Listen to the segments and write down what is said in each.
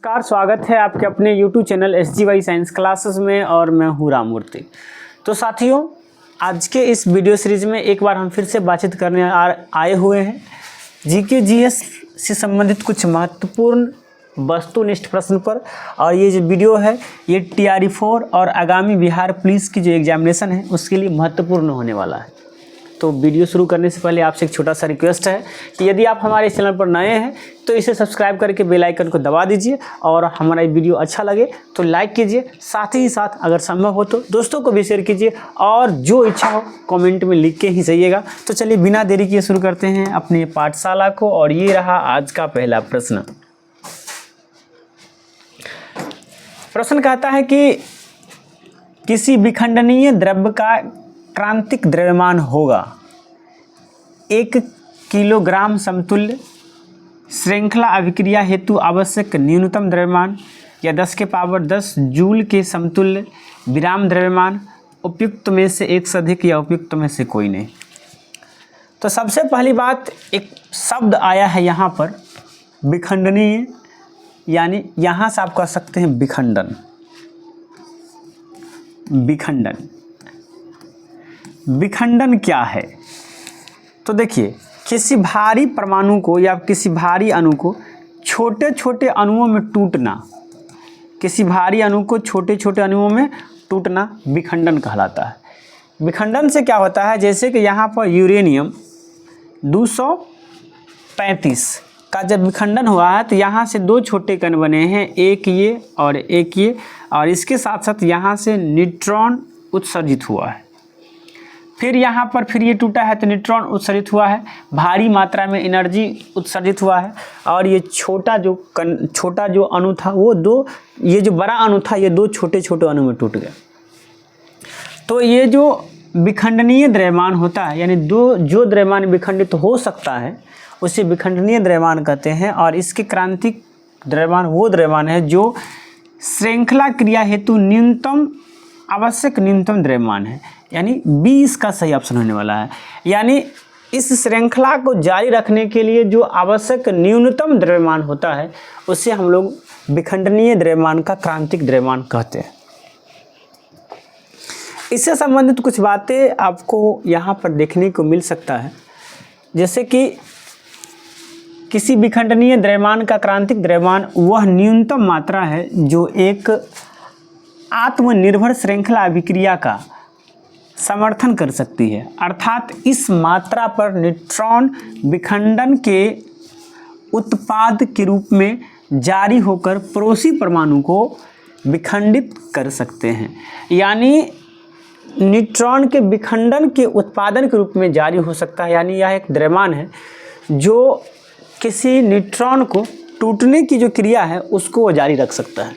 नमस्कार, स्वागत है आपके अपने YouTube channel SGY science classes में और मैं हूँ राममूर्ति। तो साथियों, आज के इस वीडियो सीरीज में एक बार हम फिर से बातचीत करने आए हुए हैं GK GS से संबंधित कुछ महत्वपूर्ण वस्तुनिष्ठ प्रश्न पर। और ये जो वीडियो है ये TRE4 और आगामी बिहार पुलिस की जो एग्जामिनेशन है उसके लिए महत्वपूर्ण होने वाला है। तो वीडियो शुरू करने से पहले आपसे एक छोटा सा रिक्वेस्ट है कि यदि आप हमारे चैनल पर नए हैं तो इसे सब्सक्राइब करके बेल आइकन को दबा दीजिए और हमारा वीडियो अच्छा लगे तो लाइक कीजिए, साथ ही साथ अगर संभव हो तो दोस्तों को भी शेयर कीजिए और जो इच्छा हो कमेंट में लिख के ही जाइएगा। तो चलिए बिना देरी किए शुरू करते हैं अपनी पाठशाला को। और ये रहा आज का पहला प्रश्न। प्रश्न कहता है कि किसी विखंडनीय द्रव्य का क्रांतिक द्रव्यमान होगा 1 किलोग्राम समतुल्य श्रृंखला अभिक्रिया हेतु आवश्यक न्यूनतम द्रव्यमान या 10 के पावर 10 जूल के समतुल्य विराम द्रव्यमान उपयुक्त में से एक से अधिक या उपयुक्त में से कोई नहीं। तो सबसे पहली बात, एक शब्द आया है यहाँ पर विखंडनीय, यानी यहाँ से आप कह सकते हैं विखंडन। विखंडन विखंडन क्या है? तो देखिए, किसी भारी परमाणु को या किसी भारी अणु को छोटे छोटे अणुओं में टूटना, किसी भारी अणु को छोटे छोटे अणुओं में टूटना विखंडन कहलाता है। विखंडन से क्या होता है, जैसे कि यहाँ पर यूरेनियम 235 का जब विखंडन हुआ है तो यहाँ से 2 छोटे कण बने हैं, एक ये और एक ये, और इसके साथ साथ यहाँ से न्यूट्रॉन उत्सर्जित हुआ है। फिर यहाँ पर फिर ये टूटा है तो न्यूट्रॉन उत्सर्जित हुआ है, भारी मात्रा में एनर्जी उत्सर्जित हुआ है। और ये छोटा जो अणु था वो ये जो बड़ा अणु था ये 2 छोटे छोटे अणु में टूट गया। तो ये जो विखंडनीय द्रव्यमान होता है, यानी जो द्रव्यमान विखंडित हो सकता है उसे विखंडनीय द्रव्यमान कहते हैं। और इसके क्रांतिक द्रव्यमान वो द्रव्यमान है जो श्रृंखला क्रिया हेतु आवश्यक न्यूनतम द्रव्यमान है, यानी बी इसका सही ऑप्शन होने वाला है। यानी इस श्रृंखला को जारी रखने के लिए जो आवश्यक न्यूनतम द्रव्यमान होता है उसे हम लोग विखंडनीय द्रव्यमान का क्रांतिक द्रव्यमान कहते हैं। इससे संबंधित कुछ बातें आपको यहाँ पर देखने को मिल सकता है, जैसे कि किसी विखंडनीय द्रव्यमान का क्रांतिक द्रव्यमान वह न्यूनतम मात्रा है जो एक आत्मनिर्भर श्रृंखला अभिक्रिया का समर्थन कर सकती है, अर्थात इस मात्रा पर न्यूट्रॉन विखंडन के उत्पाद के रूप में जारी होकर पड़ोसी परमाणु को विखंडित कर सकते हैं। यानी न्यूट्रॉन के विखंडन के उत्पादन के रूप में जारी हो सकता है, यानी यह एक द्रव्यमान है जो किसी न्यूट्रॉन को टूटने की जो क्रिया है उसको वो जारी रख सकता है।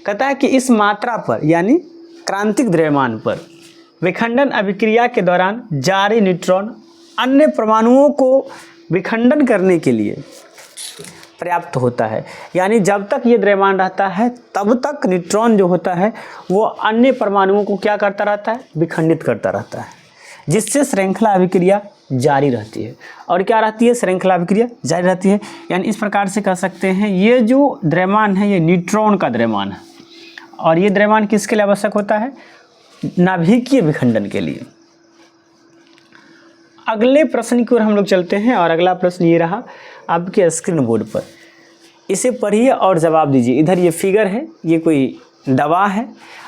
कहता है कि इस मात्रा पर, यानी क्रांतिक द्रव्यमान पर विखंडन अभिक्रिया के दौरान जारी न्यूट्रॉन अन्य परमाणुओं को विखंडन करने के लिए पर्याप्त होता है। यानी जब तक ये द्रव्यमान रहता है तब तक न्यूट्रॉन जो होता है वो अन्य परमाणुओं को क्या करता रहता है, विखंडित करता रहता है, जिससे श्रृंखला अभिक्रिया जारी रहती है। और क्या रहती है, श्रृंखला अभिक्रिया जारी रहती है। यानी इस प्रकार से कह सकते हैं ये जो द्रव्यमान है ये न्यूट्रॉन का द्रव्यमान है, और ये द्रव्यमान किसके लिए आवश्यक होता है, नाभिकीय विखंडन के लिए। अगले प्रश्न की ओर हम लोग चलते हैं, और अगला प्रश्न ये रहा आपके स्क्रीन बोर्ड पर। इसे पढ़िए और जवाब दीजिए। इधर ये फिगर है, ये कोई दवा है,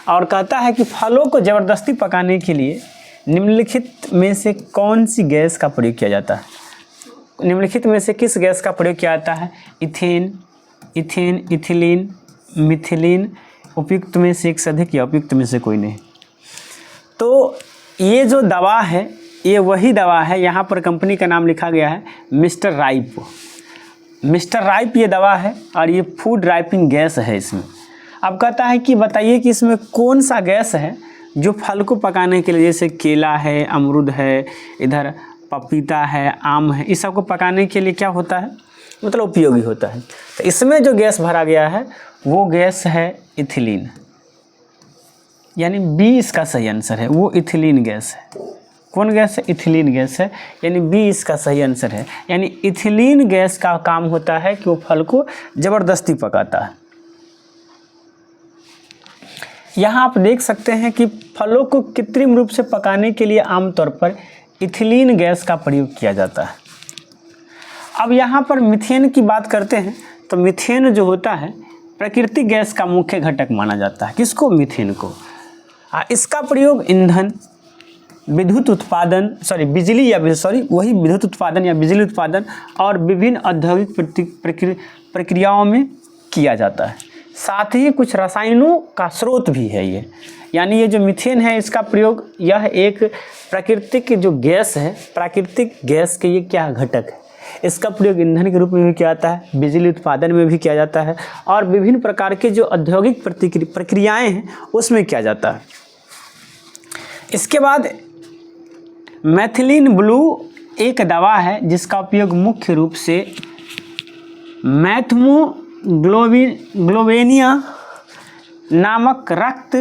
और कहता है कि फलों को ज़बरदस्ती पकाने के लिए निम्नलिखित में से कौन सी गैस का प्रयोग किया जाता है। निम्नलिखित में से किस गैस का प्रयोग किया जाता है, इथेन, इथिलीन, मिथिलीन, उपयुक्त में से एक से अधिक या उपयुक्त में से कोई नहीं। तो ये जो दवा है ये वही दवा है, यहाँ पर कंपनी का नाम लिखा गया है मिस्टर राइप। मिस्टर राइप ये दवा है और ये फूड राइपिंग गैस है इसमें। अब कहता है कि बताइए कि इसमें कौन सा गैस है जो फल को पकाने के लिए, जैसे केला है, अमरूद है, इधर पपीता है, आम है, इस सब को पकाने के लिए क्या होता है, मतलब उपयोगी होता है। तो इसमें जो गैस भरा गया है वो गैस है इथिलीन, यानी बी इसका सही आंसर है। वो इथिलीन गैस है। कौन गैस है, इथिलीन गैस है, यानी बी इसका सही आंसर है। यानी इथिलीन गैस का काम होता है कि वो फल को ज़बरदस्ती पकाता है। यहाँ आप देख सकते हैं कि फलों को कृत्रिम रूप से पकाने के लिए आमतौर पर इथिलीन गैस का प्रयोग किया जाता है। अब यहाँ पर मीथेन की बात करते हैं तो मीथेन जो होता है प्राकृतिक गैस का मुख्य घटक माना जाता है। किसको? मीथेन को। इसका प्रयोग ईंधन, विद्युत उत्पादन विद्युत उत्पादन या बिजली उत्पादन और विभिन्न औद्योगिक प्रक्रियाओं में किया जाता है। साथ ही कुछ रसायनों का स्रोत भी है ये, यानी ये जो मीथेन है इसका प्रयोग, यह एक प्राकृतिक जो गैस है, प्राकृतिक गैस के ये क्या घटक है, इसका प्रयोग ईंधन के रूप में भी किया जाता है, बिजली उत्पादन में भी किया जाता है और विभिन्न प्रकार के जो औद्योगिक प्रक्रियाएं हैं उसमें किया जाता है। इसके बाद मैथिलीन ब्लू एक दवा है जिसका उपयोग मुख्य रूप से मैथ्मोग्लोबिनिया नामक रक्त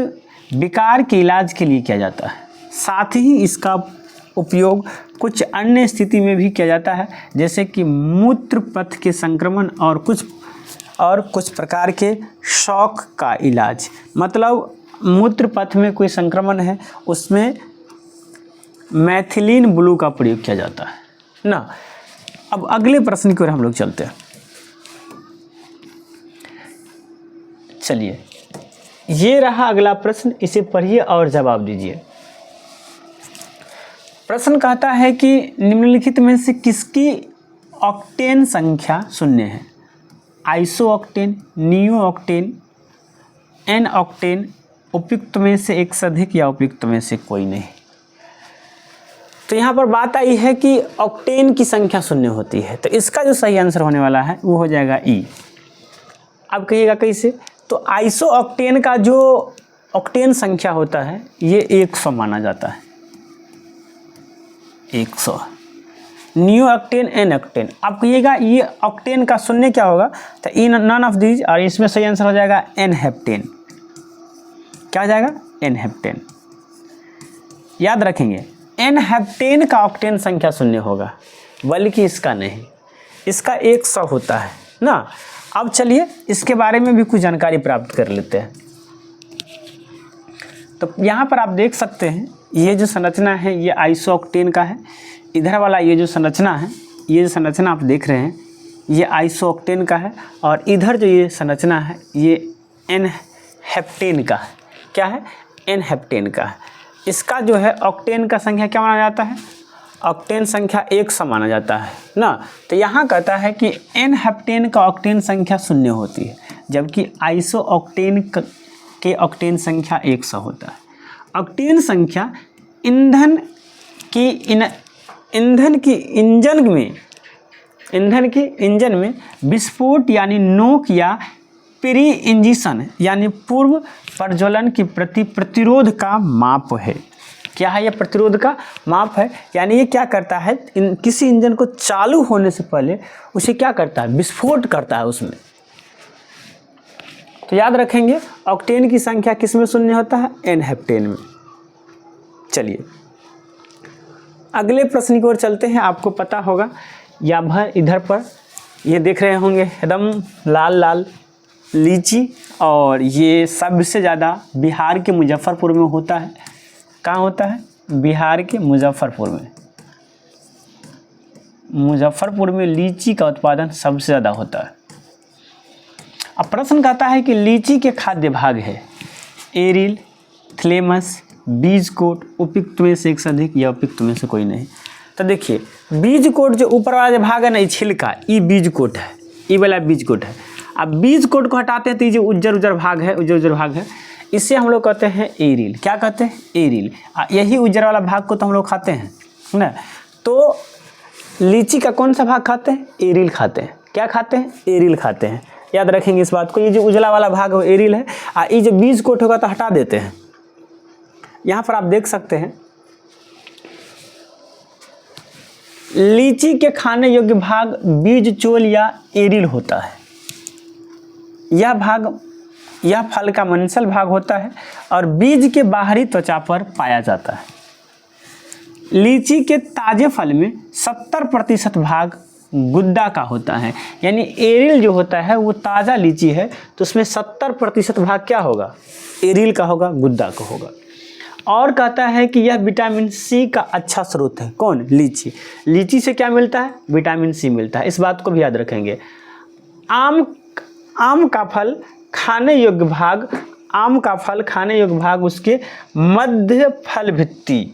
विकार के इलाज के लिए किया जाता है। साथ ही इसका उपयोग कुछ अन्य स्थिति में भी किया जाता है, जैसे कि मूत्र पथ के संक्रमण और कुछ प्रकार के शौक का इलाज। मतलब मूत्र पथ में कोई संक्रमण है उसमें मैथिलीन ब्लू का प्रयोग किया जाता है ना। अब अगले प्रश्न की ओर हम लोग चलते हैं। चलिए, ये रहा अगला प्रश्न, इसे पढ़िए और जवाब दीजिए। प्रश्न कहता है कि निम्नलिखित में से किसकी ऑक्टेन संख्या शून्य है? Iso octane, neo octane, N octane, उपयुक्त में से एक से अधिक या उपयुक्त में से कोई नहीं। तो यहाँ पर बात आई है कि ऑक्टेन की संख्या शून्य होती है, तो इसका जो सही आंसर होने वाला है वो हो जाएगा ई। अब कहिएगा कैसे? तो आइसो ऑक्टेन का जो ऑक्टेन संख्या होता है ये 100 माना जाता है, 100। न्यू ऑक्टेन, एन ऑक्टेन। अब कहिएगा ये ऑक्टेन का शून्य क्या होगा? तो इन नन ऑफ दीज, और इसमें सही आंसर हो जाएगा एन हेप्टेन। क्या हो जाएगा? N heptane. याद रखेंगे, एन हेप्टेन का ऑक्टेन संख्या शून्य होगा, बल्कि इसका नहीं, इसका 100 होता है ना। अब चलिए इसके बारे में भी कुछ जानकारी प्राप्त कर लेते हैं। तो यहाँ पर आप देख सकते हैं ये जो संरचना है ये आइसो ऑक्टेन का है। इधर वाला ये जो संरचना है, ये जो संरचना आप देख रहे हैं ये आइसो ऑक्टेन का है, और इधर जो ये संरचना है ये एन हेप्टेन का है। क्या है? एन हेप्टेन का है। इसका जो है ऑक्टेन का संख्या क्या माना जाता है? ऑक्टेन संख्या 100 माना जाता है ना। तो यहाँ कहता है कि एन हेप्टेन का ऑक्टेन संख्या 0 होती है, जबकि आइसो ऑक्टेन के ऑक्टेन संख्या 100 होता है। ऑक्टेन संख्या ईंधन की इंजन में विस्फोट यानी नोक या प्री इंजिशन यानी पूर्व प्रज्वलन की प्रतिरोध का माप है। क्या है? ये प्रतिरोध का माप है। यानी ये क्या करता है, किसी इंजन को चालू होने से पहले उसे क्या करता है? विस्फोट करता है उसमें। तो याद रखेंगे ऑक्टेन की संख्या किस में शून्य होता है? एन हेप्टेन में। चलिए अगले प्रश्न की ओर चलते हैं। आपको पता होगा या भर इधर पर ये देख रहे होंगे एकदम लाल लाल लीची, और ये सबसे ज़्यादा बिहार के मुजफ्फरपुर में होता है। कहाँ होता है? बिहार के मुजफ्फरपुर में। मुजफ्फरपुर में लीची का उत्पादन सबसे ज़्यादा होता है। अब प्रश्न कहता है कि लीची के खाद्य भाग है एरिल, थैलेमस, बीज कोट, उपयुक्त में से एक से अधिक या उपयुक्त में से कोई नहीं। तो देखिए बीज कोट जो ऊपर वाला जो भाग है ना, ये छिलका, ये बीज कोट है, ये वाला बीज कोट है। अब बीज कोट को हटाते हैं तो ये जो उज्जर भाग है इसे हम लोग कहते हैं एरिल। क्या कहते हैं? एरिल। यही उज्जर वाला भाग को तो हम लोग खाते हैं ना। तो लीची का कौन सा भाग खाते हैं? एरिल खाते हैं। क्या खाते हैं? एरिल खाते हैं। याद रखेंगे इस बात को। ये जो उजला वाला भाग है एरिल है, ये जो बीज कोट होगा तो हटा देते हैं। यहाँ पर आप देख सकते हैं लीची के खाने योग्य भाग बीज चोल या एरिल होता है। यह फल का मंसल भाग होता है और बीज के बाहरी त्वचा पर पाया जाता है। लीची के ताजे फल में 70% भाग गुद्दा का होता है। यानी एरिल जो होता है वो ताज़ा लीची है तो उसमें 70% भाग क्या होगा, एरिल का होगा, गुद्दा का होगा। और कहता है कि यह विटामिन सी का अच्छा स्रोत है। कौन, लीची। लीची से क्या मिलता है, विटामिन सी मिलता है। इस बात को भी याद रखेंगे। आम का फल खाने योग्य भाग, आम का फल खाने योग्य भाग उसके मध्य फल भित्ति,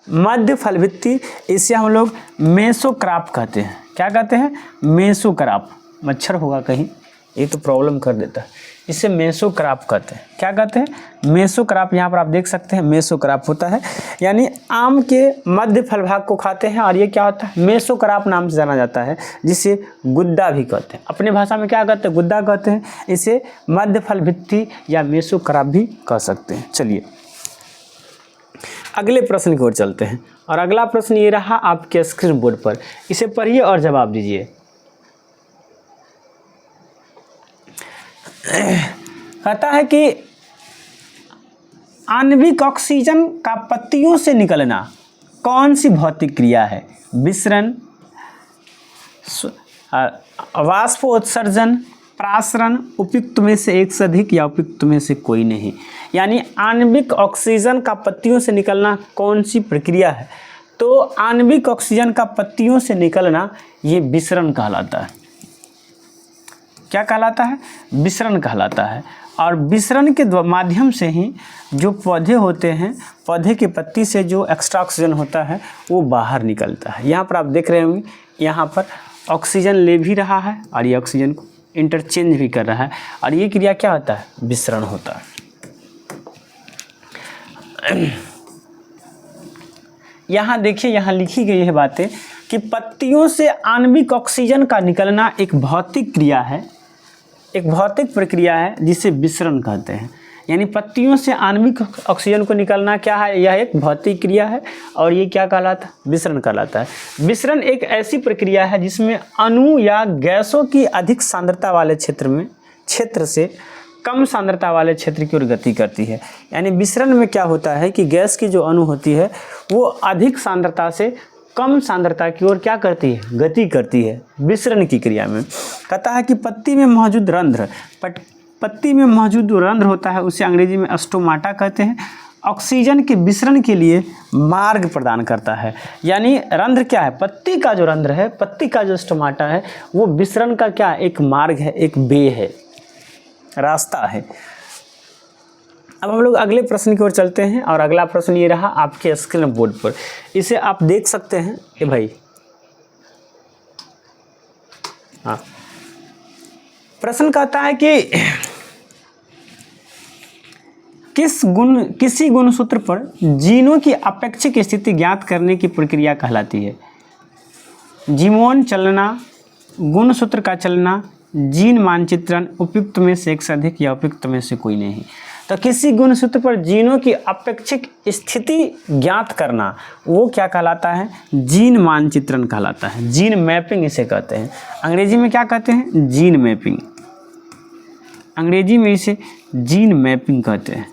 मध्य फल भित्ति, इसे हम लोग मेसोक्राप कहते हैं। क्या कहते हैं, मेसोक्राप। मच्छर होगा कहीं, ये तो प्रॉब्लम कर देता है। इसे मेसोक्राप कहते हैं। क्या कहते हैं, मेसोक्राप। यहाँ पर आप देख सकते हैं मेसोक्राप होता है, यानी आम के मध्य फल भाग को खाते हैं और ये क्या होता है, मेसोक्राप नाम से जाना जाता है, जिसे गुद्दा भी कहते हैं। अपने भाषा में क्या कहते हैं, गुद्दा कहते हैं। इसे मध्य फल भित्ति या मेसोक्राप भी कह सकते हैं। चलिए अगले प्रश्न की ओर चलते हैं और अगला प्रश्न ये रहा आपके स्क्रीन बोर्ड पर। इसे पढ़िए और जवाब दीजिए। कहता है कि आणविक ऑक्सीजन का पत्तियों से निकलना कौन सी भौतिक क्रिया है, विसरण, वाष्पोत्सर्जन, प्रासरण, उपयुक्त में से एक से अधिक या उपयुक्त में से कोई नहीं। यानी आणविक ऑक्सीजन का पत्तियों से निकलना कौन सी प्रक्रिया है, तो आणविक ऑक्सीजन का पत्तियों से निकलना ये विसरण कहलाता है। क्या कहलाता है, विसरण कहलाता है। और विसरण के माध्यम से ही जो पौधे होते हैं, पौधे की पत्ती से जो एक्स्ट्रा ऑक्सीजन होता है वो बाहर निकलता है। यहाँ पर आप देख रहे होंगे, यहाँ पर ऑक्सीजन ले भी रहा है और ये ऑक्सीजन को इंटरचेंज भी कर रहा है और ये क्रिया क्या होता है, विसरण होता है। यहाँ देखिए, यहाँ लिखी गई है बातें कि पत्तियों से आणविक ऑक्सीजन का निकलना एक भौतिक क्रिया है, एक भौतिक प्रक्रिया है जिसे विसरण कहते हैं। यानी पत्तियों से आणविक ऑक्सीजन को निकलना क्या है, यह एक भौतिक क्रिया है और ये क्या कहलाता है, विसरण कहलाता है। विसरण एक ऐसी प्रक्रिया है जिसमें अणु या गैसों की अधिक सांद्रता वाले क्षेत्र से कम सांद्रता वाले क्षेत्र की ओर गति करती है। यानी विसरण में क्या होता है कि गैस की जो अणु होती है वो अधिक सांद्रता से कम सांद्रता की ओर क्या करती है, गति करती है विसरण की क्रिया में। कहता है कि पत्ती में मौजूद रंध्र, पत्ती में मौजूद जो रंध्र होता है उसे अंग्रेजी में स्टोमाटा कहते हैं, ऑक्सीजन के विसरण के लिए मार्ग प्रदान करता है। यानी रंध्र क्या है, पत्ती का जो रंध्र है, पत्ती का जो स्टोमाटा है वो विसरण का क्या, एक मार्ग है, एक वे है, रास्ता है। अब हम लोग अगले प्रश्न की ओर चलते हैं और अगला प्रश्न ये रहा आपके स्क्रीन बोर्ड पर। इसे आप देख सकते हैं। ए भाई, हाँ, प्रश्न कहता है कि किसी गुणसूत्र पर जीनों की अपेक्षिक स्थिति ज्ञात करने की प्रक्रिया कहलाती है। जीनोम चलना, गुणसूत्र का चलना, जीन मानचित्रण, उपयुक्त में से एक से अधिक या उपयुक्त में से कोई नहीं। तो किसी गुणसूत्र पर जीनों की अपेक्षिक स्थिति ज्ञात करना वो क्या कहलाता है, जीन मानचित्रण कहलाता है। जीन मैपिंग इसे कहते हैं। अंग्रेजी में क्या कहते हैं, जीन मैपिंग। अंग्रेजी में इसे जीन मैपिंग कहते हैं।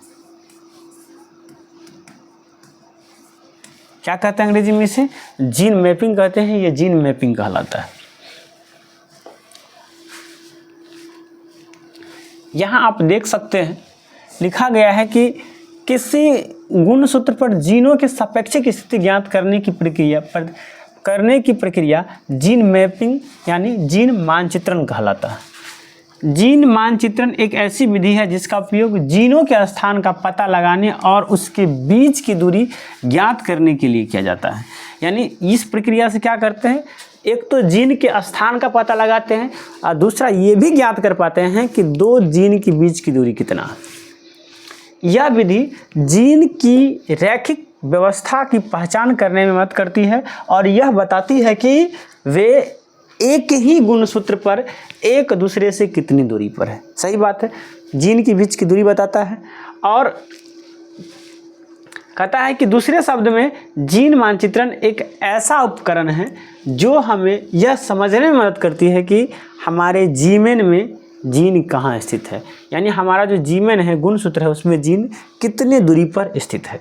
क्या कहते हैं अंग्रेजी में इसे, जीन मैपिंग कहते हैं। ये जीन मैपिंग कहलाता है। यहाँ आप देख सकते हैं लिखा गया है कि किसी गुणसूत्र पर जीनों के सापेक्षिक स्थिति ज्ञात करने की प्रक्रिया जीन मैपिंग यानी जीन मानचित्रण कहलाता है। जीन मानचित्रण एक ऐसी विधि है जिसका उपयोग जीनों के स्थान का पता लगाने और उसके बीच की दूरी ज्ञात करने के लिए किया जाता है। यानी इस प्रक्रिया से क्या करते हैं, एक तो जीन के स्थान का पता लगाते हैं और दूसरा ये भी ज्ञात कर पाते हैं कि दो जीन के बीच की दूरी कितना है। यह विधि जीन की रैखिक व्यवस्था की पहचान करने में मदद करती है और यह बताती है कि वे एक ही गुणसूत्र पर एक दूसरे से कितनी दूरी पर है। सही बात है, जीन के बीच की दूरी बताता है। और कहता है कि दूसरे शब्द में जीन मानचित्रण एक ऐसा उपकरण है जो हमें यह समझने में मदद करती है कि हमारे जीमेन में जीन कहाँ स्थित है। यानी हमारा जो जीमेन है, गुणसूत्र है, उसमें जीन कितने दूरी पर स्थित है।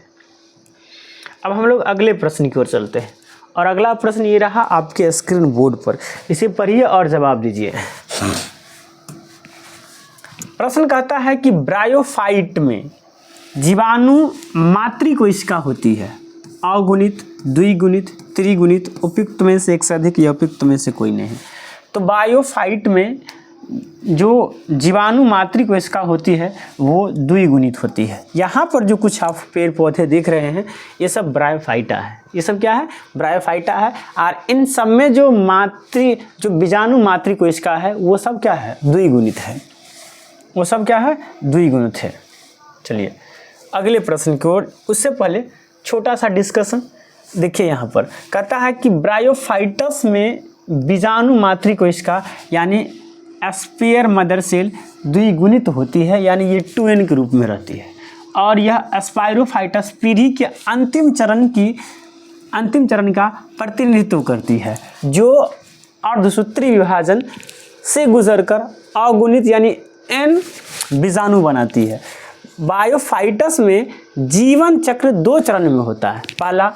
अब हम लोग अगले प्रश्न की ओर चलते हैं और अगला प्रश्न ये रहा आपके स्क्रीन बोर्ड पर, इसे पढ़िए और जवाब दीजिए। प्रश्न कहता है कि ब्रायोफाइट में जीवाणु मातृकोशिका होती है, अगुणित, द्विगुणित, त्रिगुणित, उपयुक्त में से एक से अधिक या उपयुक्त में से कोई नहीं। तो बायोफाइट में जो जीवाणु मातृकोशिका होती है वो द्विगुणित होती है। यहाँ पर जो कुछ आप पेड़ पौधे देख रहे हैं ये सब ब्रायोफाइटा है, ये सब क्या है, ब्रायोफाइटा है। और इन सब में जो बीजाणु मातृकोशिका है वो सब क्या है, द्विगुणित है, वो सब क्या है, द्विगुणित है। चलिए अगले प्रश्न की ओर, उससे पहले छोटा सा डिस्कशन देखिए। यहाँ पर कहता है कि ब्रायोफाइटस में बीजाणु मातृकोशिका यानी स्पेयर मदर सेल द्विगुणित होती है, यानी ये 2n के रूप में रहती है। और यह स्पाइरोफाइटस पीढ़ी के अंतिम चरण का प्रतिनिधित्व करती है, जो अर्धसूत्री विभाजन से गुजरकर अगुणित यानी n बीजाणु बनाती है। बायोफाइटस में जीवन चक्र 2 चरण में होता है। पहला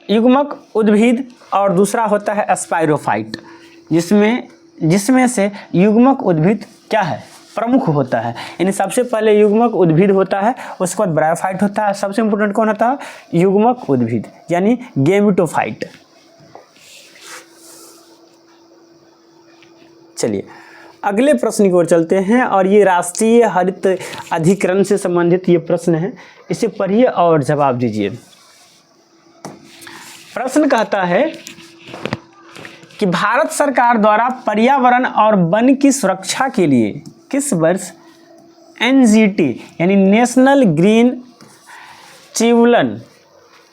युग्मक उद्भिद और दूसरा होता है स्पाइरोफाइट, जिसमें से युग्मक उद्भिद क्या है, प्रमुख होता है। यानी सबसे पहले युग्मक उद्भिद होता है, उसके बाद ब्रायोफाइट होता है। सबसे इंपॉर्टेंट कौन होता है, युग्मक उद्भिद यानी गेमेटोफाइट। चलिए अगले प्रश्न की ओर चलते हैं, और ये राष्ट्रीय हरित अधिकरण से संबंधित ये प्रश्न है, इसे पढ़िए और जवाब दीजिए। प्रश्न कहता है कि भारत सरकार द्वारा पर्यावरण और वन की सुरक्षा के लिए किस वर्ष NGT यानी नेशनल ग्रीन ट्रिब्यूनल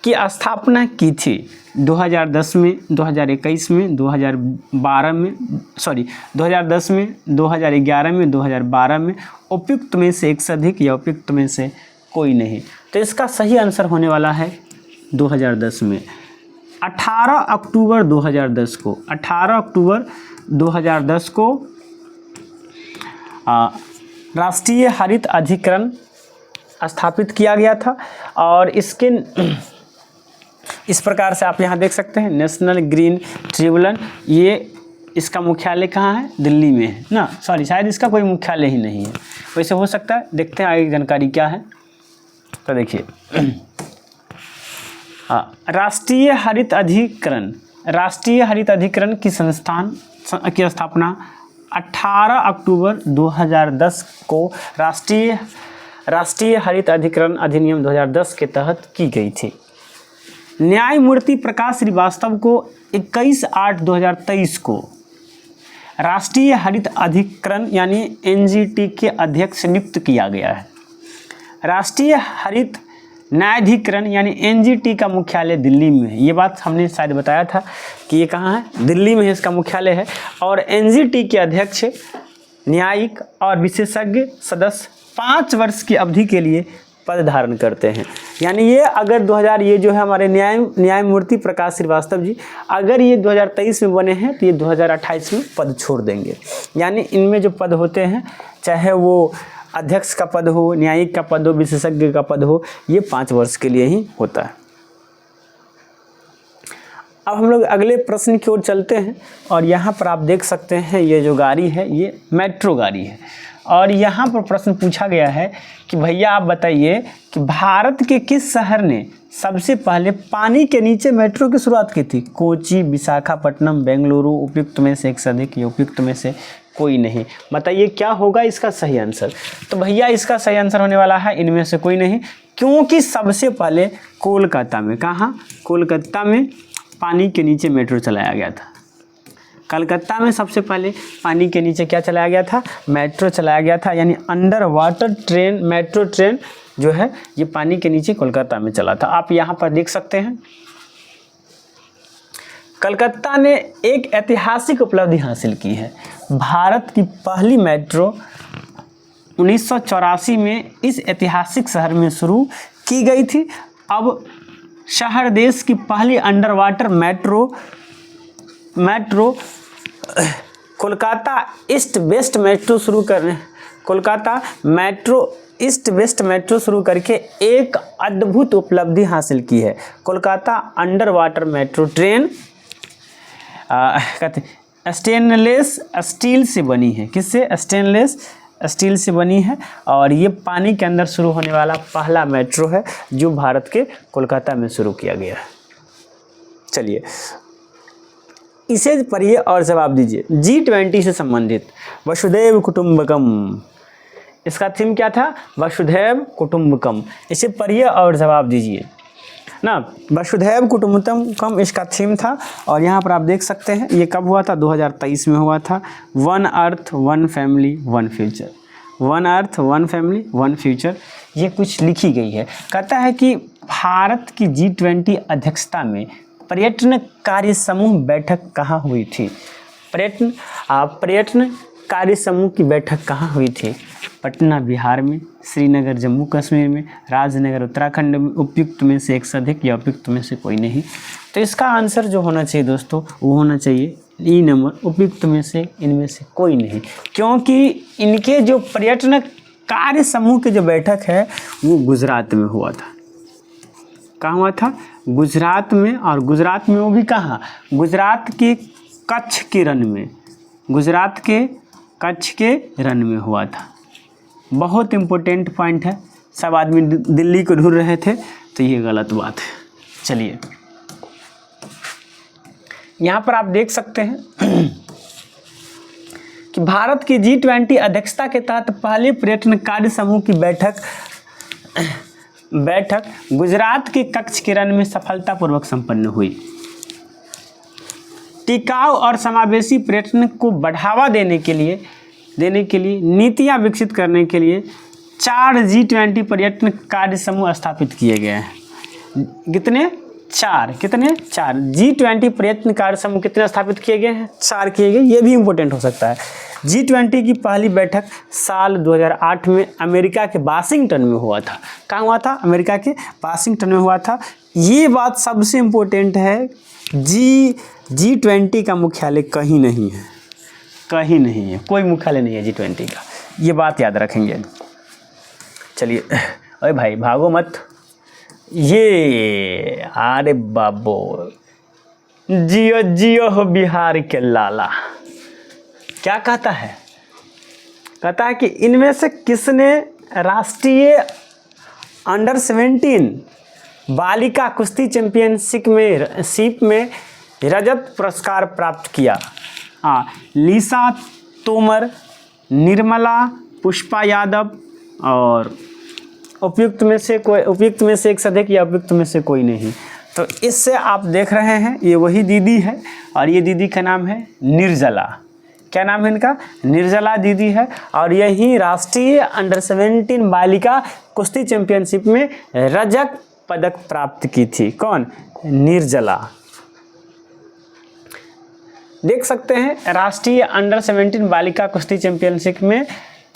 की स्थापना की थी? 2010 में, 2021 में, 2012 में, 2010 में, 2011 में, 2012 में, उपयुक्त में से एक से अधिक या उपयुक्त में से कोई नहीं। तो इसका सही आंसर होने वाला है 2010 में। 18 अक्टूबर 2010 को, 18 अक्टूबर 2010 को राष्ट्रीय हरित अधिकरण स्थापित किया गया था। और इसके इस प्रकार से आप यहाँ देख सकते हैं, नेशनल ग्रीन ट्रिब्यूनल, ये इसका मुख्यालय कहाँ है, दिल्ली में है ना, शायद इसका कोई मुख्यालय ही नहीं है, वैसे हो सकता है। देखते हैं आगे जानकारी क्या है। तो देखिए राष्ट्रीय हरित अधिकरण की स्थापना 18 अक्टूबर 2010 को राष्ट्रीय हरित अधिकरण अधिनियम 2010 के तहत की गई थी। न्यायमूर्ति प्रकाश श्रीवास्तव को 21/8/2023 को राष्ट्रीय हरित अधिकरण यानी NGT के अध्यक्ष नियुक्त किया गया है। राष्ट्रीय हरित न्यायाधिकरण यानी NGT का मुख्यालय दिल्ली में है। ये बात हमने शायद बताया था कि ये कहाँ है, दिल्ली में है, इसका मुख्यालय है। और NGT के अध्यक्ष न्यायिक और विशेषज्ञ सदस्य 5 वर्ष की अवधि के लिए पद धारण करते हैं। यानी ये अगर ये जो है हमारे न्यायमूर्ति प्रकाश श्रीवास्तव जी, अगर ये 2023 में बने हैं तो ये 2028 में पद छोड़ देंगे। यानी इनमें जो पद होते हैं, चाहे वो अध्यक्ष का पद हो, न्यायिक का पद हो, विशेषज्ञ का पद हो, ये 5 वर्ष के लिए ही होता है। अब हम लोग अगले प्रश्न की ओर चलते हैं, और यहाँ पर आप देख सकते हैं ये जो गाड़ी है ये मेट्रो गाड़ी है। और यहाँ पर प्रश्न पूछा गया है कि भैया आप बताइए कि भारत के किस शहर ने सबसे पहले पानी के नीचे मेट्रो की शुरुआत की थी? कोची, विशाखापट्टनम, बेंगलुरु, उपयुक्त में से एक से अधिक या उपयुक्त में से कोई नहीं। बताइए क्या होगा इसका सही आंसर? तो भैया इसका सही आंसर होने वाला है इनमें से कोई नहीं, क्योंकि सबसे पहले कोलकाता में, कहाँ, कोलकाता में पानी के नीचे मेट्रो चलाया गया था। कलकत्ता में सबसे पहले पानी के नीचे क्या चलाया गया था, मेट्रो चलाया गया था। यानी under water train, metro train जो है ये पानी के नीचे कोलकाता में चला था। आप यहाँ पर देख सकते हैं कलकत्ता ने एक ऐतिहासिक उपलब्धि हासिल की है। भारत की पहली मेट्रो 1984 में इस ऐतिहासिक शहर में शुरू की गई थी। अब शहर देश की पहली under water metro Kolkata east west metro शुरू कर रहे हैं। Kolkata metro east west metro शुरू करके एक अद्भुत उपलब्धि हासिल की है। Kolkata under water metro train कहते स्टेनलेस स्टील से बनी है। किससे? स्टेनलेस स्टील से बनी है और ये पानी के अंदर शुरू होने वाला पहला मेट्रो है जो भारत के कोलकाता में शुरू किया गया है। चलिए इसे पढ़िए और जवाब दीजिए। G20 से संबंधित वसुधैव कुटुंबकम, इसका थीम क्या था? वसुधैव कुटुंबकम। इसे पढ़िए और जवाब दीजिए ना। वसुधैव कुटुंबकम इसका थीम था और यहाँ पर आप देख सकते हैं ये कब हुआ था? 2023 में हुआ था। One earth one family one future, one earth one family one future, ये कुछ लिखी गई है। कहता है कि भारत की G20 अध्यक्षता में पर्यटन कार्य समूह बैठक कहाँ हुई थी? पर्यटन कार्य समूह की बैठक कहाँ हुई थी? पटना बिहार में, श्रीनगर जम्मू कश्मीर में, राजनगर उत्तराखंड में, उपयुक्त में से एक से अधिक या उपयुक्त में से कोई नहीं। तो इसका आंसर जो होना चाहिए दोस्तों वो होना चाहिए ई नंबर, उपयुक्त में से इनमें से कोई नहीं, क्योंकि इनके जो पर्यटन कार्य समूह की जो बैठक है वो गुजरात में हुआ था। कहाँ हुआ था? गुजरात में। और गुजरात में वो भी कहाँ? गुजरात के कच्छ के रण में, गुजरात के कच्छ के रण में हुआ था। बहुत इम्पोर्टेंट पॉइंट है। सब आदमी दिल्ली को ढूंढ रहे थे तो ये गलत बात है। चलिए यहाँ पर आप देख सकते हैं कि भारत की G20 अध्यक्षता के तहत पहले पर्यटन कार्य समूह की बैठक गुजरात के कच्छ के रण में सफलतापूर्वक संपन्न हुई। टिकाऊ और समावेशी पर्यटन को बढ़ावा देने के लिए नीतियां विकसित करने के लिए 4 G20 पर्यटन कार्य समूह स्थापित किए गए हैं। कितने? 4। कितने? 4 G20 पर्यटन कार्य समूह कितने स्थापित किए गए हैं? 4 किए गए। ये भी इम्पोर्टेंट हो सकता है। G20 की पहली बैठक साल 2008 में अमेरिका के वाशिंगटन में हुआ था। कहाँ हुआ था? अमेरिका के वाशिंगटन में हुआ था। ये बात सबसे इम्पोर्टेंट है। G20 का मुख्यालय कहीं नहीं है, कहीं नहीं है, कोई मुख्यालय नहीं है G20 का। ये बात याद रखेंगे। चलिए अरे भाई भागो मत। ये अरे बाबो, जियो जियो हो बिहार के लाला। क्या कहता है? कहता है कि इनमें से किसने राष्ट्रीय अंडर 17 बालिका कुश्ती चैंपियनशिप में रजत पुरस्कार प्राप्त किया? लीसा तोमर, निर्मला, पुष्पा यादव और उपयुक्त में से एक से अधिक या उपयुक्त में से कोई नहीं। तो इससे आप देख रहे हैं ये वही दीदी है और ये दीदी का नाम है निर्जला। क्या नाम है इनका? निर्जला दीदी है और यही राष्ट्रीय अंडर 17 बालिका कुश्ती चैंपियनशिप में रजत पदक प्राप्त की थी। कौन? निर्जला। देख सकते हैं राष्ट्रीय अंडर 17 बालिका कुश्ती चैंपियनशिप में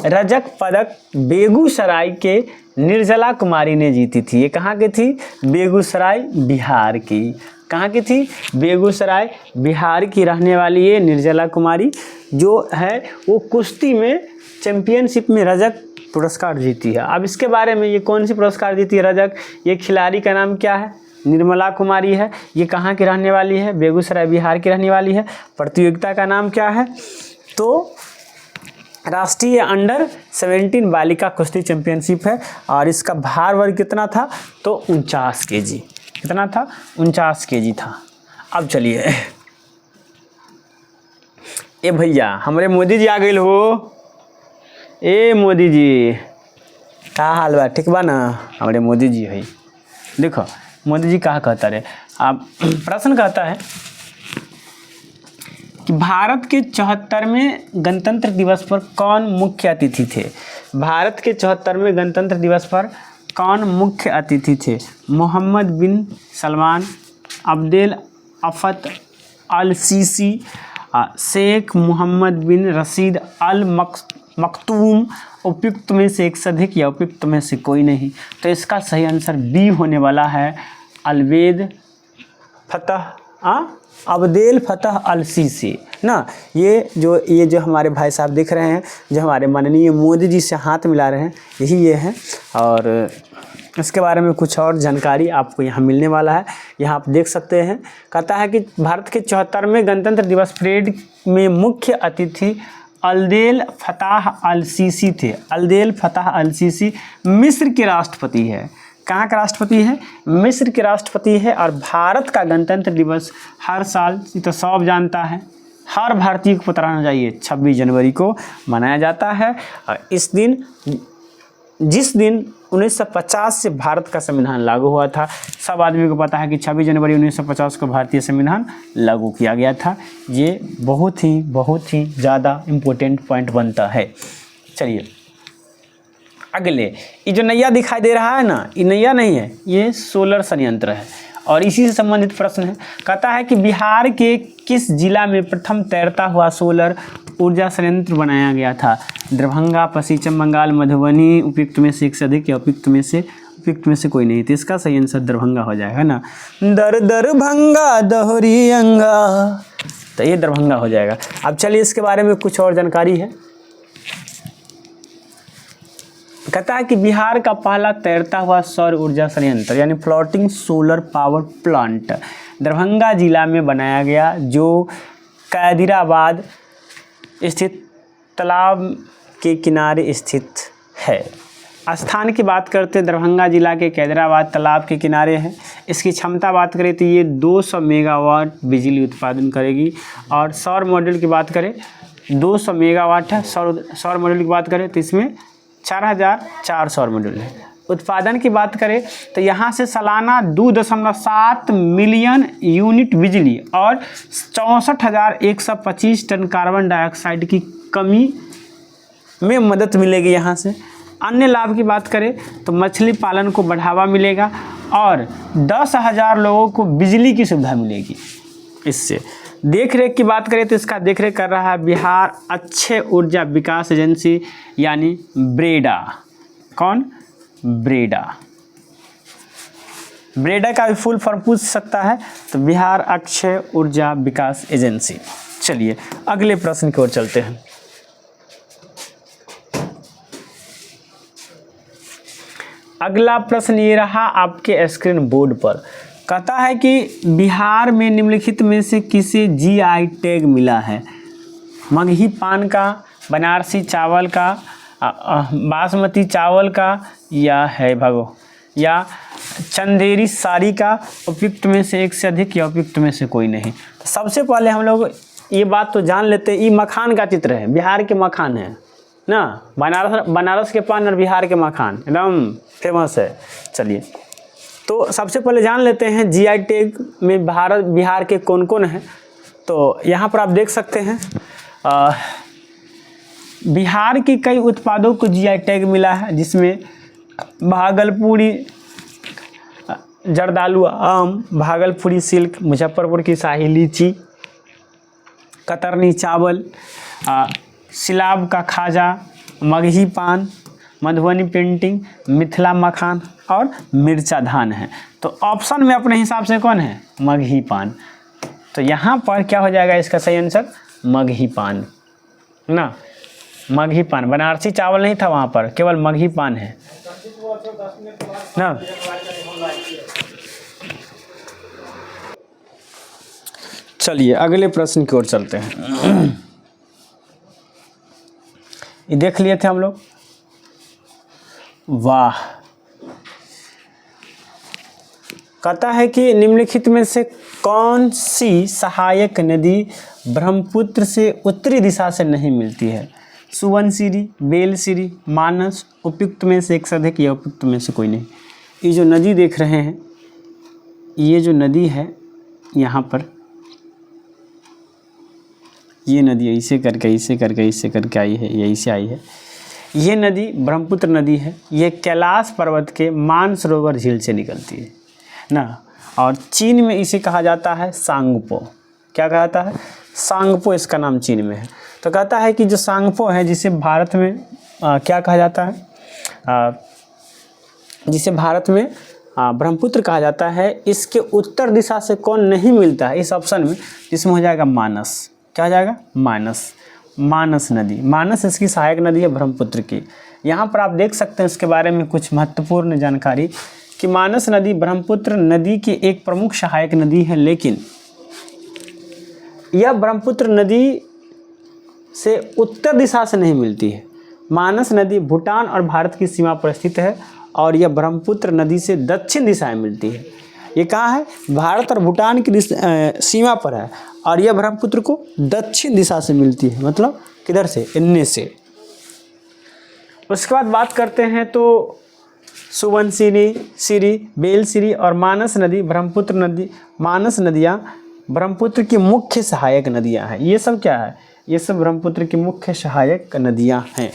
रजत पदक बेगूसराय के निर्जला कुमारी ने जीती थी। ये कहाँ की थी? बेगूसराय बिहार की। कहाँ की थी? बेगूसराय बिहार की रहने वाली ये निर्जला कुमारी जो है वो कुश्ती में चैंपियनशिप में रजत पुरस्कार जीती है। अब इसके बारे में ये कौन सी पुरस्कार जीती है रजत? ये खिलाड़ी का नाम क्या है? निर्मला कुमारी है। ये कहाँ की रहने वाली है? बेगूसराय बिहार की रहने वाली है। प्रतियोगिता का नाम क्या है? तो राष्ट्रीय अंडर 17 बालिका कुश्ती चैंपियनशिप है और इसका भार वर्ग कितना था? तो 49 kg। कितना था? 49 kg था। अब चलिए ए भैया हमारे मोदी जी आ गए हो। ए मोदी जी का हाल बा? ठीक बा ना? हमारे मोदी जी है। देखो मोदी जी कहा कहता रहे। अब प्रश्न कहता है कि भारत के 74वें गणतंत्र दिवस पर कौन मुख्य अतिथि थे? भारत के 74वें गणतंत्र दिवस पर कौन मुख्य अतिथि थे? मोहम्मद बिन सलमान, अब्देल अफत अल सीसी, शेख मोहम्मद बिन रशीद अल मखतूम, उपयुक्त में से एक से अधिक या उपयुक्त में से कोई नहीं। तो इसका सही आंसर बी होने वाला है। अलवेद फतह अब्देल फतह अल सीसी ना, ये जो हमारे भाई साहब दिख रहे हैं, जो हमारे माननीय मोदी जी से हाथ मिला रहे हैं, यही ये हैं। और इसके बारे में कुछ और जानकारी आपको यहाँ मिलने वाला है, यहाँ आप देख सकते हैं। कहता है कि भारत के 74वें गणतंत्र दिवस परेड में मुख्य अतिथि अब्देल फताह अल सीसी थे। अब्देल फताह अल सीसी मिस्र के राष्ट्रपति है। कहाँ का राष्ट्रपति है? मिस्र के राष्ट्रपति है। और भारत का गणतंत्र दिवस हर साल, ये तो सब जानता है, हर भारतीय को पता रहना चाहिए, 26 जनवरी को मनाया जाता है। और इस दिन, जिस दिन 1950 से भारत का संविधान लागू हुआ था, सब आदमी को पता है कि 26 जनवरी 1950 को भारतीय संविधान लागू किया गया था। ये बहुत ही ज़्यादा इम्पोर्टेंट पॉइंट बनता है। चलिए अगले, ये जो नैया दिखाई दे रहा है ना, ये नैया नहीं है, ये सोलर संयंत्र है और इसी से संबंधित प्रश्न है। कहता है कि बिहार के किस जिला में प्रथम तैरता हुआ सोलर ऊर्जा संयंत्र बनाया गया था? दरभंगा, पश्चिम बंगाल, मधुबनी, उपयुक्त में से एक से अधिक या उपयुक्त में से कोई नहीं। तो इसका सही आंसर दरभंगा हो जाएगा ना। दरभंगा दोहरी अंगा, तो ये दरभंगा हो जाएगा। अब चलिए इसके बारे में कुछ और जानकारी है। कहता है कि बिहार का पहला तैरता हुआ सौर ऊर्जा संयंत्र यानी floating solar power plant Darbhanga जिला में बनाया गया, जो कैदिराबाद स्थित तालाब के किनारे स्थित है। स्थान की बात करते हैं, दरभंगा जिला के कैदिराबाद तालाब के किनारे है। इसकी क्षमता बात करें तो ये 200 मेगावाट बिजली उत्पादन करेगी। और सौर मॉड्यूल की बात करें, 200 मेगावाट है। सौर मॉड्यूल की बात करें तो इसमें 4004 सौर मॉड्यूल है। उत्पादन की बात करें तो यहाँ से सालाना 2.7 मिलियन यूनिट बिजली और 64,125 टन कार्बन डाइऑक्साइड की कमी में मदद मिलेगी यहाँ से। अन्य लाभ की बात करें तो मछली पालन को बढ़ावा मिलेगा और 10,000 लोगों को बिजली की सुविधा मिलेगी इससे। देख रेख की बात करें तो इसका देख रेख कर रहा है बिहार अक्षय ऊर्जा विकास एजेंसी यानी ब्रेडा। कौन? ब्रेडा। ब्रेडा का भी फुल फॉर्म पूछ सकता है, तो बिहार अक्षय ऊर्जा विकास एजेंसी। चलिए अगले प्रश्न की ओर चलते हैं। अगला प्रश्न ये रहा आपके स्क्रीन बोर्ड पर। कहता है कि बिहार में निम्नलिखित में से किसे जीआई टैग मिला है? मगही पान का, बनारसी चावल का, बासमती चावल का, या चंदेरी साड़ी का। उपयुक्त में से एक से अधिक या उपयुक्त में से कोई नहीं। तो सबसे पहले हम लोग ये बात तो जान लेते हैं, ये मखान का चित्र है, बिहार के मखान है ना। बनारस के पान और बिहार के मखान एकदम फेमस है। चलिए तो सबसे पहले जान लेते हैं जीआई टैग में बिहार के कौन कौन हैं। तो यहाँ पर आप देख सकते हैं बिहार के कई उत्पादों को जीआई टैग मिला है, जिसमें भागलपुरी जर्दालू आम, भागलपुरी सिल्क, मुजफ्फरपुर की शाही लीची, कतरनी चावल, सिलाब का खाजा, मगही पान, मधुबनी पेंटिंग, मिथिला मखान और मिर्चा धान है। तो ऑप्शन में अपने हिसाब से कौन है? मगही पान। तो यहाँ पर क्या हो जाएगा इसका सही आंसर? मगही पान ना। मगही पान, बनारसी चावल नहीं था वहाँ पर, केवल मगही पान है ना। चलिए अगले प्रश्न की ओर चलते हैं। ये देख लिए थे हम लोग। वाह। कहता है कि निम्नलिखित में से कौन सी सहायक नदी ब्रह्मपुत्र से उत्तरी दिशा से नहीं मिलती है? सुबनसिरी, बेलसिरी, मानस। उपयुक्त में से एक से अधिक या उपयुक्त में से कोई नहीं। ये जो नदी देख रहे हैं, ये जो नदी है यहाँ पर, ये नदी ऐसे करके आई है, यहीं से आई है। ये नदी ब्रह्मपुत्र नदी है। ये कैलाश पर्वत के मानसरोवर झील से निकलती है ना। और चीन में इसे कहा जाता है सांगपो। क्या कहा जाता है? सांगपो इसका नाम चीन में है। तो कहता है कि जो सांगपो है, जिसे भारत में क्या कहा जाता है? जिसे भारत में ब्रह्मपुत्र कहा जाता है, इसके उत्तर दिशा से कौन नहीं मिलता है इस ऑप्शन में, जिसमें हो जाएगा मानस। क्या हो जाएगा? मानस। मानस नदी, मानस इसकी सहायक नदी है ब्रह्मपुत्र की। यहाँ पर आप देख सकते हैं इसके बारे में कुछ महत्वपूर्ण जानकारी कि मानस नदी ब्रह्मपुत्र नदी की एक प्रमुख सहायक नदी है, लेकिन यह ब्रह्मपुत्र नदी से उत्तर दिशा से नहीं मिलती है। मानस नदी भूटान और भारत की सीमा पर स्थित है और यह ब्रह्मपुत्र नदी से दक्षिण दिशा में मिलती है। ये कहाँ है? भारत और भूटान की सीमा पर है और यह ब्रह्मपुत्र को दक्षिण दिशा से मिलती है, मतलब किधर से? इनमें से। उसके बाद बात करते हैं तो सुबनसिरी, बेलसिरी और मानस नदी, ब्रह्मपुत्र नदी, मानस नदियाँ ब्रह्मपुत्र की मुख्य सहायक नदियाँ हैं। ये सब क्या है? ये सब ब्रह्मपुत्र की मुख्य सहायक नदियाँ हैं।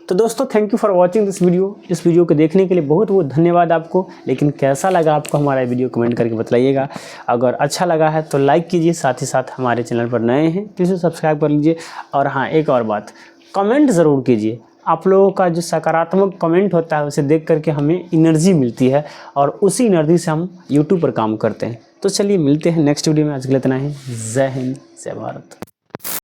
तो दोस्तों, thank you for watching this video. इस वीडियो को देखने के लिए बहुत बहुत धन्यवाद आपको। लेकिन कैसा लगा आपको हमारा वीडियो, कमेंट करके बताइएगा। अगर अच्छा लगा है तो लाइक कीजिए, साथ ही साथ हमारे चैनल पर नए हैं तो इसे सब्सक्राइब कर लीजिए। और हाँ, एक और बात, कमेंट ज़रूर कीजिए। आप लोगों का जो सकारात्मक कमेंट होता है उसे देख करके हमें एनर्जी मिलती है और उसी एनर्जी से हम यूट्यूब पर काम करते हैं। तो चलिए मिलते हैं नेक्स्ट वीडियो में। आज के लिए इतना ही। जय हिंद, जय भारत।